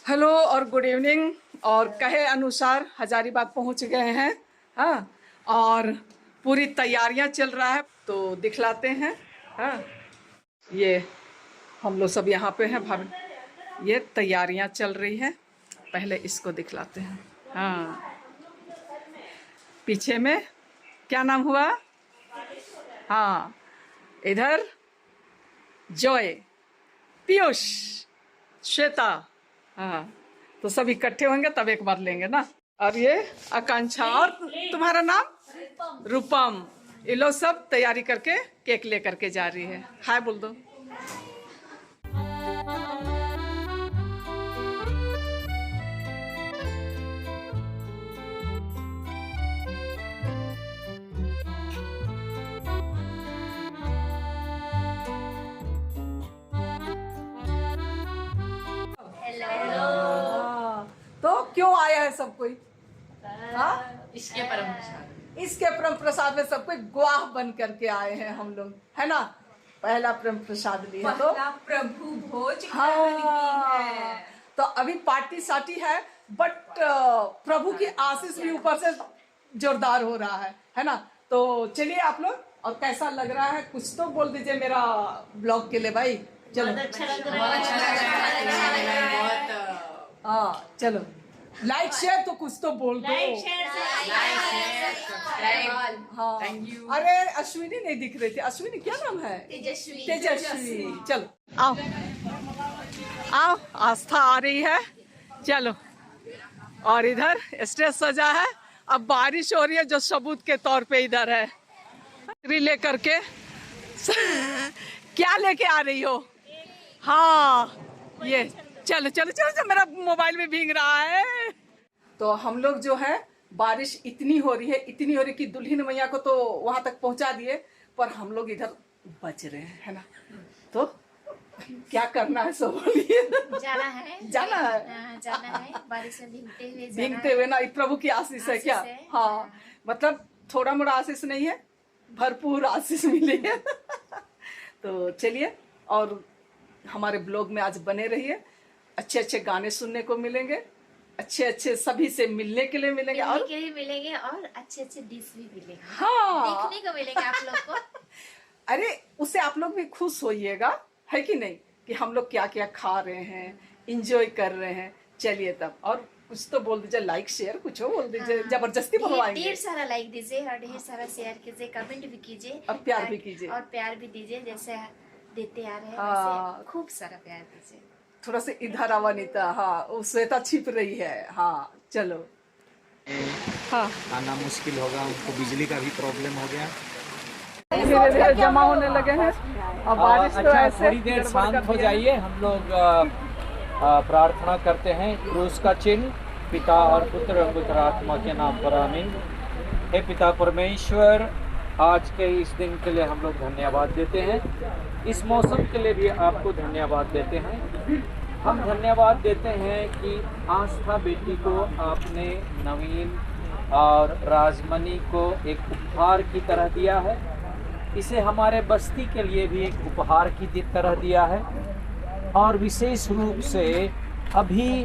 Hello और good evening. और कहे अनुसार हजारीबाग पहुंच गए हैं। हाँ, और पूरी तैयारियां चल रहा है तो दिखलाते हैं। हाँ, ये हम लोग सब यहाँ पे हैं भाभी, ये तैयारियां चल रही है। पहले इसको दिखलाते हैं। हाँ, पीछे में क्या नाम हुआ? हाँ, इधर जॉय, पीयूष, श्वेता। हाँ, तो सब इकट्ठे होंगे तब एक बार लेंगे ना। और ये आकांक्षा और तुम्हारा नाम? रूपम। ये लोग सब तैयारी करके केक ले करके जा रही है। हाय बोल दो। तो क्यों आया है सब कोई? हाँ, इसके परम प्रसाद। इसके परम प्रसाद में सब कोई गवाह बन करके आए हैं हम लोग, है ना। पहला परम प्रसाद लिया तो प्रभु भोज हाँ, तो अभी पार्टी साटी है, बट प्रभु की आशीष भी ऊपर से जोरदार हो रहा है ना। तो चलिए आप लोग, और कैसा लग रहा है कुछ तो बोल दीजिए मेरा ब्लॉग के लिए भाई। चलो, अच्छा लग रहा है। बहुत हाँ चलो, लाइक शेयर तो कुछ तो बोल दो। हाँ, अरे अश्विनी नहीं दिख रही थी। अश्विनी क्या नाम है? तेजस्वी। चलो आओ आओ, आस्था आ रही है। चलो, और इधर स्टेज सजा है। अब बारिश हो रही है जो सबूत के तौर पे इधर है। ले करके क्या लेके आ रही हो? हाँ, ये चलो चलो चलो चलो, मेरा मोबाइल में भीग रहा है। तो हम लोग जो है, बारिश इतनी हो रही है, इतनी हो रही कि दुल्हन मैया को तो वहां तक पहुंचा दिए, पर हम लोग इधर बच रहे हैं, है ना। तो क्या करना है, सब बोलिए। जाना है, जाना है, जाना है। बारिश में भीगते हुए ना, प्रभु की आशीष है क्या? हाँ, मतलब थोड़ा मोड़ा आशीष नहीं है, भरपूर आशीष मिली है। तो चलिए, और हमारे ब्लॉग में आज बने रहिए। अच्छे अच्छे गाने सुनने को मिलेंगे, अच्छे अच्छे सभी से मिलने के लिए मिलेंगे, और अच्छे अच्छे डिश भी मिलेंगे। हाँ, देखने को मिलेंगे आप लोग को। अरे उससे आप लोग भी खुश होइएगा, है कि नहीं, कि हम लोग क्या क्या खा रहे हैं, इंजॉय कर रहे हैं। चलिए तब, और कुछ तो बोल दीजिए, लाइक शेयर कुछ हो बोल दीजिए। हाँ, जबरदस्ती बोलवाएंगे। ढेर सारा लाइक दीजिए और ढेर सारा शेयर कीजिए, कमेंट भी कीजिए और प्यार भी कीजिए, और प्यार भी दीजिए। जैसे देते आ रहे हैं वैसे खूब सारा प्यार दीजिए। थोड़ा सा इधर आवा नीता। हाँ, वो श्वेता छिप रही है। हाँ चलो। हाँ, आना मुश्किल होगा, उनको बिजली का भी प्रॉब्लम हो गया। धीरे धीरे जमा होने लगे हैं, और बारिश तो ऐसे थोड़ी देर शांत हो जाइए। हम लोग प्रार्थना करते हैं। क्रूस का चिन्ह, पिता और पुत्र और पवित्र आत्मा के नाम पर आमीन। हे पिता परमेश्वर, आज के इस दिन के लिए हम लोग धन्यवाद देते हैं। इस मौसम के लिए भी आपको धन्यवाद देते हैं। हम धन्यवाद देते हैं कि आस्था बेटी को आपने नवीन और राजमणि को एक उपहार की तरह दिया है। इसे हमारे बस्ती के लिए भी एक उपहार की तरह दिया है, और विशेष रूप से अभी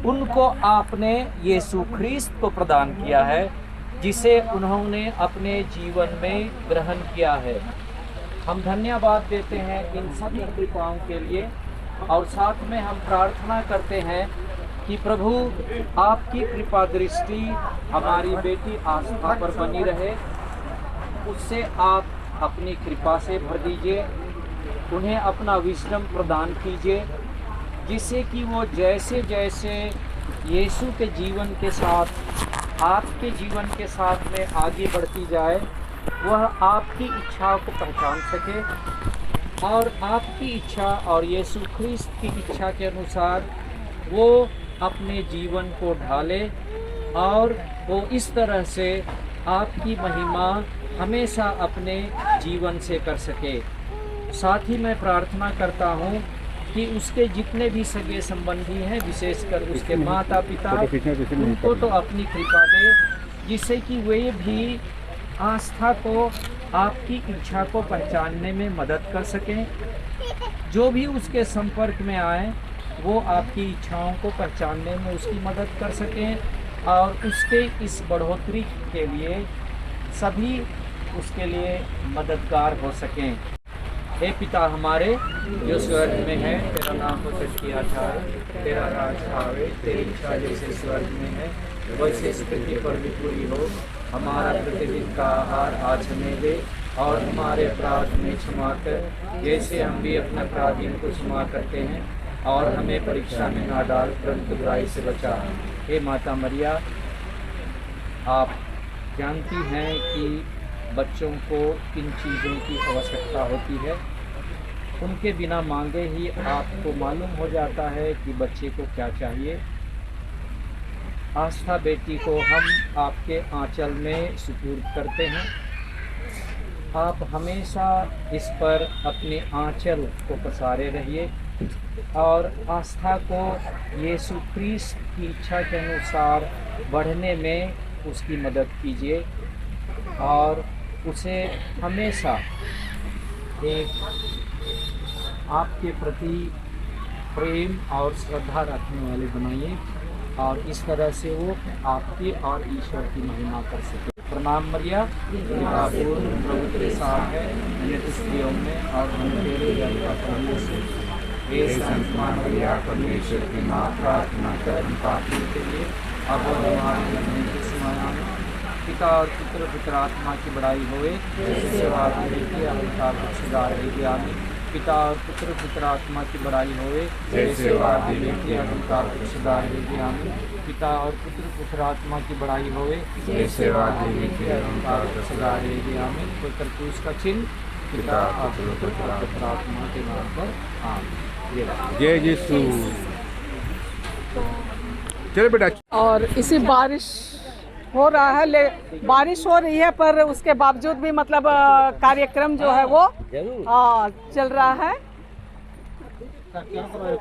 उनको आपने यीशु ख्रीस्त को प्रदान किया है, जिसे उन्होंने अपने जीवन में ग्रहण किया है। हम धन्यवाद देते हैं इन सभी कृपाओं के लिए, और साथ में हम प्रार्थना करते हैं कि प्रभु आपकी कृपा दृष्टि हमारी बेटी आस्था पर बनी रहे। उससे आप अपनी कृपा से भर दीजिए, उन्हें अपना विजडम प्रदान कीजिए, जिससे कि वो जैसे जैसे यीशु के जीवन के साथ, आपके जीवन के साथ में आगे बढ़ती जाए, वह आपकी इच्छाओं को पहचान सके, और आपकी इच्छा और यीशु ख्रीस्त की इच्छा के अनुसार वो अपने जीवन को ढाले, और वो इस तरह से आपकी महिमा हमेशा अपने जीवन से कर सके। साथ ही मैं प्रार्थना करता हूँ कि उसके जितने भी सगे संबंधी हैं, विशेषकर उसके माता पिता, उनको तो अपनी कृपा दे, जिससे कि वे भी आस्था को, आपकी इच्छा को पहचानने में मदद कर सकें। जो भी उसके संपर्क में आए, वो आपकी इच्छाओं को पहचानने में उसकी मदद कर सकें और उसके इस बढ़ोतरी के लिए सभी उसके लिए मददगार हो सकें। हे पिता हमारे जो स्वर्ग में है, तेरा नाम प्रकट किया जाए, तेरा राज आवे, तेरी इच्छा जैसे स्वर्ग में है वैसे इस पृथ्वी पर भी पूरी हो। हमारा प्रतिदिन का आहार आज हमें दे और हमारे अपराध में क्षमा कर जैसे हम भी अपने अपराधियों को क्षमा करते हैं, और हमें परीक्षा में ना डाल परंतु बुराई से बचा। हे माता मरिया, आप जानती हैं कि बच्चों को किन चीज़ों की आवश्यकता होती है। उनके बिना मांगे ही आपको मालूम हो जाता है कि बच्चे को क्या चाहिए। आस्था बेटी को हम आपके आंचल में सुपुर्द करते हैं। आप हमेशा इस पर अपने आंचल को पसारे रहिए और आस्था को यीशु क्रिस्त की इच्छा के अनुसार बढ़ने में उसकी मदद कीजिए और उसे हमेशा एक आपके प्रति प्रेम और श्रद्धा रखने वाले बनाइए और इस तरह से वो आपके और ईश्वर की महिमा कर सके। प्रणाम मरिया, प्रभु तेरे साथ है, अन्य स्त्रियों में और हम तेरे जन्म का फल से। हे संत मरिया, परमेश्वर की माँ, प्रार्थना कर पापियों के लिए अब और हमारे मरने के समय में। पिता और पुत्र पवित्र आत्मा की बड़ाई होए, जैसे आदि की अहंकार को सुधार है। आमीन। पिता और पुत्र पवित्र आत्मा की बड़ाई होए, जैसे आदि की अहंकार को सुधार है। आमीन। पिता और पुत्र पवित्र आत्मा की बड़ाई होए, जैसे आदि की अहंकार को सुधार है। आमीन। पवित्र क्रूस का चिन्ह पिता और पुत्र पवित्र आत्मा के नाम पर। आमीन। जय यीशु। चलो बेटा। और इसी बारिश हो रहा है, बारिश हो रही है पर उसके बावजूद भी मतलब कार्यक्रम जो है वो चल रहा है।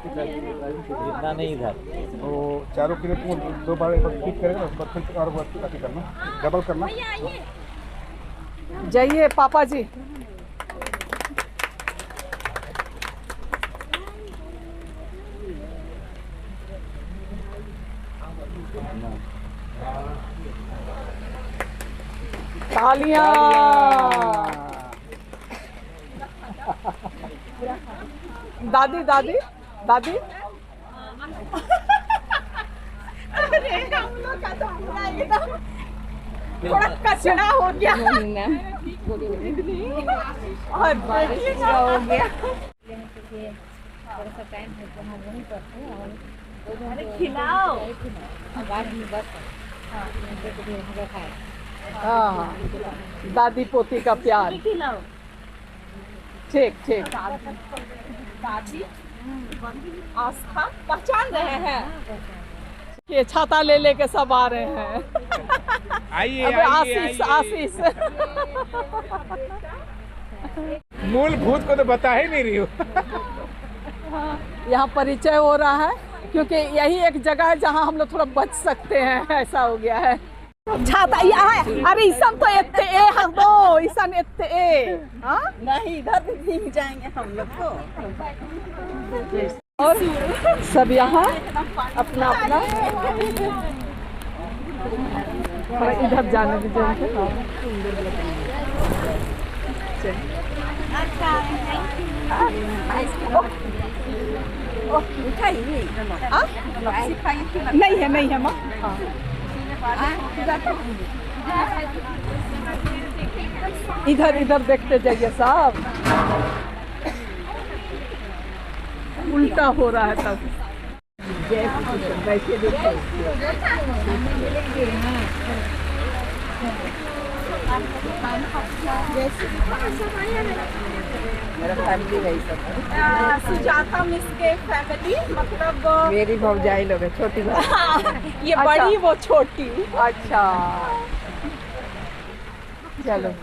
इतना नहीं इधर तो चारों के लिए दो बार एक बार क्लिक करेगा, और फिर और बार करना, डबल करना। जाइए पापा जी। तालियां। दादी दादी दादी। अरे हम लोग का तो पूरा एकदम थोड़ा कचरा हो गया और बारिश का हो गया। थोड़ा सा टाइम है तो हम वहीं पर थे और अरे खिलाओ। बाद में बस हाँ खाए। हाँ, दादी पोती का प्यार। ठीक ठीक। दादी आस्था पहचान रहे हैं। ये छाता ले लेके सब आ रहे हैं। आइए आशीष आशीष। मूलभूत को तो बता ही नहीं रही हो। यहाँ परिचय हो रहा है क्योंकि यही एक जगह है जहाँ हम लोग थोड़ा बच सकते हैं। ऐसा हो गया है। छाता यहाँ है। अरे ईसन तो इतने ए हम दो ईसन इतने ए। हाँ नहीं, इधर भी भीग जाएंगे हम लोग तो। और सब यहाँ अपना अपना थोड़ा इधर जाने दीजिए। नहीं है नहीं है माँ। इधर इधर देखते जाइए साहब। उल्टा हो रहा है तब। बैठे देखिए। मेरा फैमिली है सब। सुजाता मिस के फैमिली मतलब मेरी भौजाई लोग है, छोटी भाई। ये अच्छा। बड़ी वो छोटी। अच्छा चलो।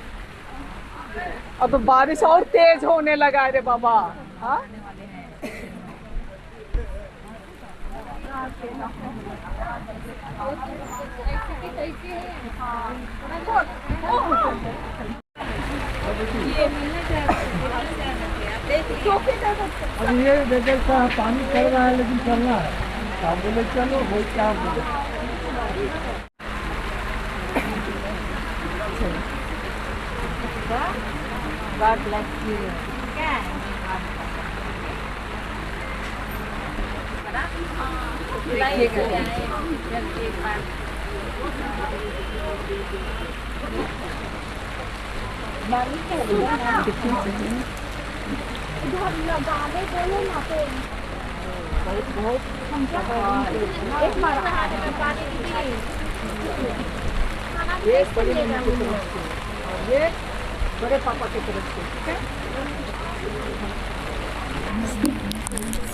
अब तो बारिश और तेज होने लगा रे बाबा। हाँ अब ये देखो पानी चल रहा है लेकिन चलना है, आप बोले चलो भाई क्या बोले। God bless you. ये बड़े पापा की तरफ से, ठीक है?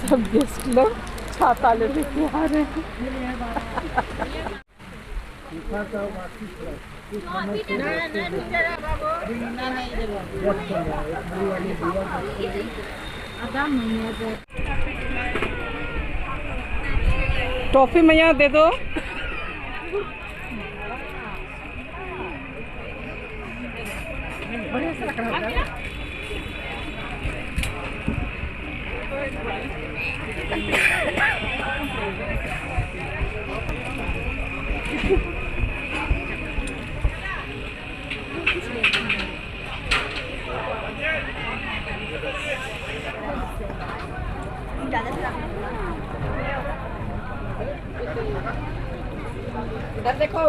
सब गेस्ट लोग छाता लेके आ रहे हैं। टॉफी मैया दे दो। इधर देखो।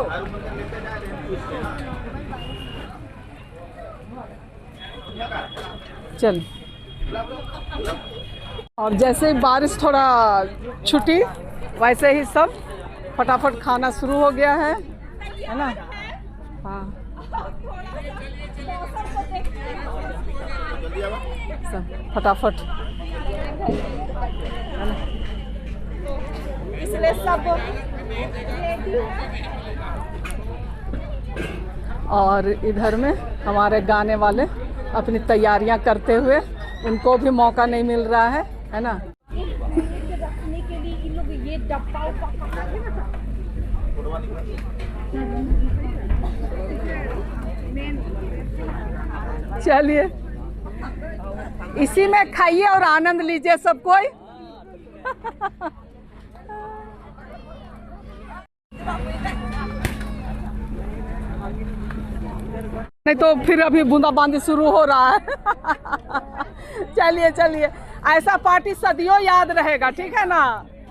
चल, और जैसे ही बारिश थोड़ा छुटी वैसे ही सब फटाफट खाना शुरू हो गया है ना? हाँ, सब फटाफट, है ना? इसलिए सब और इधर में हमारे गाने वाले अपनी तैयारियां करते हुए, उनको भी मौका नहीं मिल रहा है ना? रखने के लिए इन लोग ये डब्बा चलिए, इसी में खाइए और आनंद लीजिए सब कोई। नहीं तो फिर अभी बूंदाबांदी शुरू हो रहा है। चलिए चलिए, ऐसा पार्टी सदियों याद रहेगा, ठीक है ना?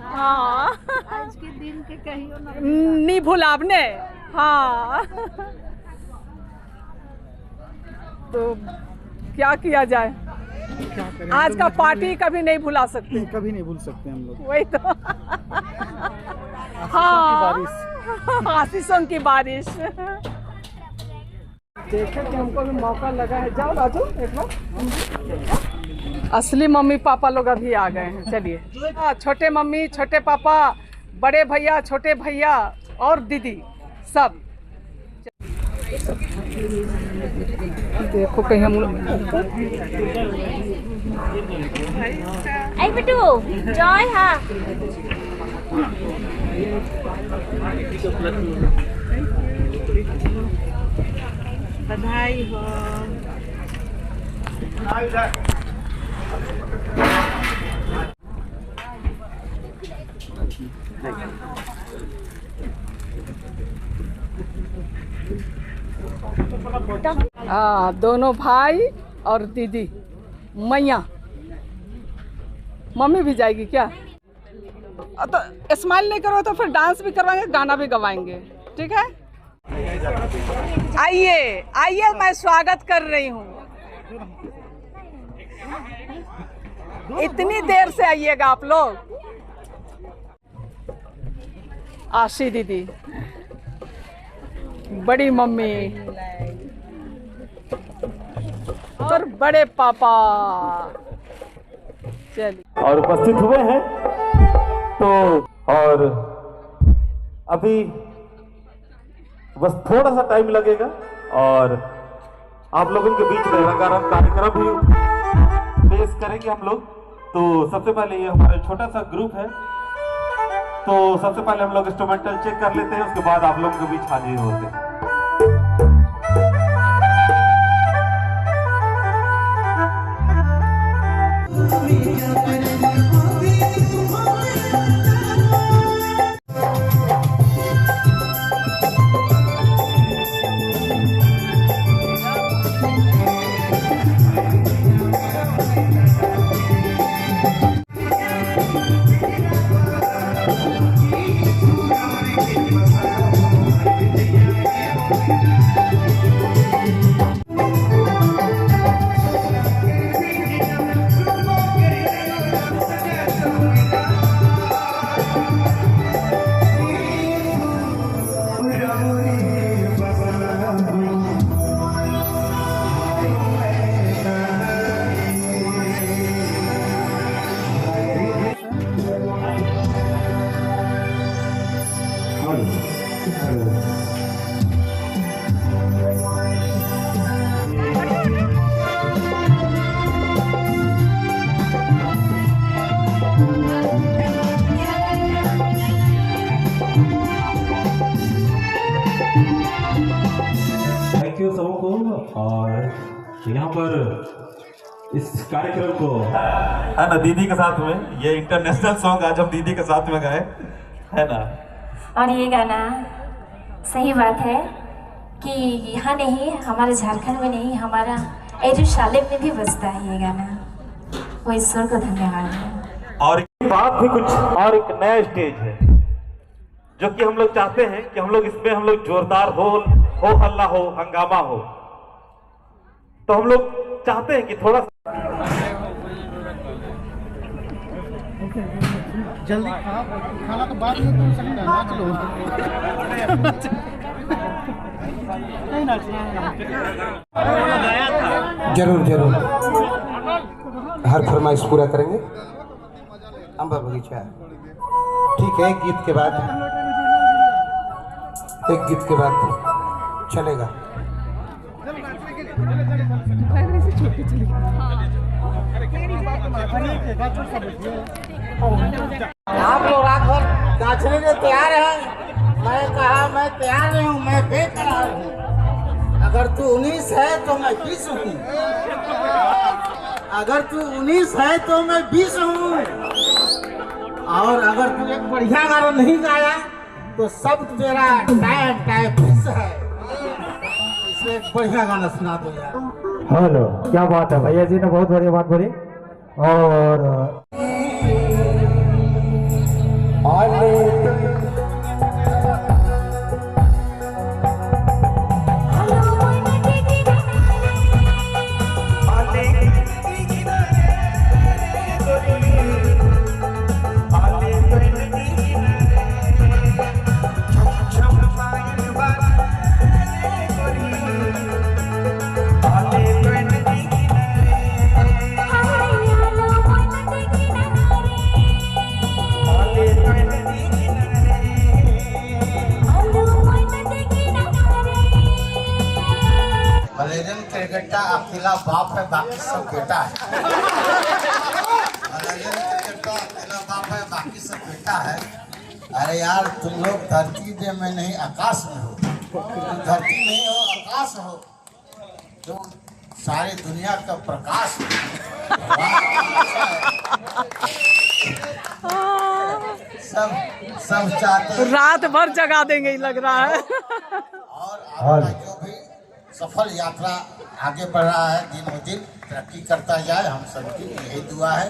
हाँ, आज के दिन के कहियो ना नहीं भुलावने। हाँ, तो क्या किया जाए, आज का पार्टी कभी नहीं भुला सकते, कभी नहीं भूल सकते हम लोग। वही तो। हाँ, आशीषों की बारिश। देखे कि हमको भी मौका लगा है। जाओ राजू, एक बार। असली मम्मी पापा लोग अभी आ गए हैं। चलिए, छोटे मम्मी, छोटे पापा, बड़े भैया, छोटे भैया और दीदी सब। देखो कहीं हम लोग। आई बिट्टू जॉय। हाँ, बधाई हो। दोनों भाई और दीदी, मैया। मम्मी भी जाएगी क्या? तो स्माइल नहीं करो तो फिर डांस भी करवाएंगे, गाना भी गवाएंगे, ठीक है? आइए आइए, मैं स्वागत कर रही हूँ। इतनी देर से आइएगा आप लोग। आशी दीदी, बड़ी मम्मी और बड़े पापा। चलिए, और उपस्थित हुए हैं तो, और अभी बस थोड़ा सा टाइम लगेगा और आप लोगों के बीच में रंगारंग कार्यक्रम भी पेश करेंगे हम लोग। तो सबसे पहले ये हमारा छोटा सा ग्रुप है, तो सबसे पहले हम लोग इंस्ट्रूमेंटल चेक कर लेते हैं, उसके बाद आप लोगों के बीच हाजिर होते हैं। थैंक यू सबको। और यहाँ पर इस कार्यक्रम को है ना दीदी के साथ में, ये इंटरनेशनल सॉन्ग आज हम दीदी के साथ में गाए, है ना। और ये गाना सही बात है कि यहाँ नहीं, हमारे झारखंड में नहीं, हमारा एरुशलेम में भी बजता है ये गाना। वो ईश्वर को धन्यवाद है। और बात भी कुछ और एक नया स्टेज है जो कि हम लोग चाहते हैं कि हम लोग इसमें हम लोग जोरदार हो हल्ला हो, हंगामा हो। तो हम लोग चाहते हैं कि थोड़ा जल्दी खाना तो बाद में तो सकता है, नाच लो। जरूर जरूर हर फरमाइश पूरा करेंगे। अम्बा बगीचा ठीक है। एक गीत के बाद चलेगा। आप लोग रात भर नाचने के तैयार हैं। मैं कहा मैं तैयार नहीं हूँ, मैं बेकरार हूँ। अगर तू 19 है तो मैं 20 हूँ। अगर तू 19 है तो मैं 20 हूँ। और अगर तू एक बढ़िया गाना नहीं गाया तो सब तेरा टाइप है। इसलिए एक बढ़िया गाना सुना दो यार। हेलो, क्या बात है भैया जी ने बहुत बढ़िया बात बोली। और मलेरियन क्रिकेट अकेला बाप है, बाकी सब बेटा है। मलेरियन क्रिकेट अकेला बाप है, बाकी सब बेटा है। अरे यार तुम लोग धरती में नहीं आकाश में हो। तुम धरती नहीं हो, आकाश हो, जो सारी दुनिया का प्रकाश सब चाहते हैं। रात भर जगा देंगे ही लग रहा है। और आपका जो भी सफल यात्रा आगे बढ़ रहा है, दिन ब दिन तरक्की करता जाए, हम सबकी यही दुआ है।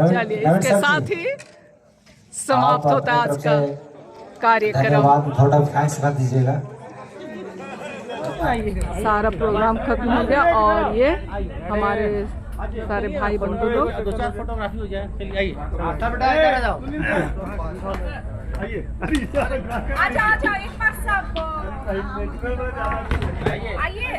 चलिए इसके साथ ही समाप्त होता है आज का कार्यक्रम। थोड़ा थैंक्स कर दीजिएगा। सारा प्रोग्राम खत्म हो गया और ये हमारे सारे भाई बंधु लोग। 2-4 फोटोग्राफी हो जाए। चलिए आइए। आजा एक बार सब आइए।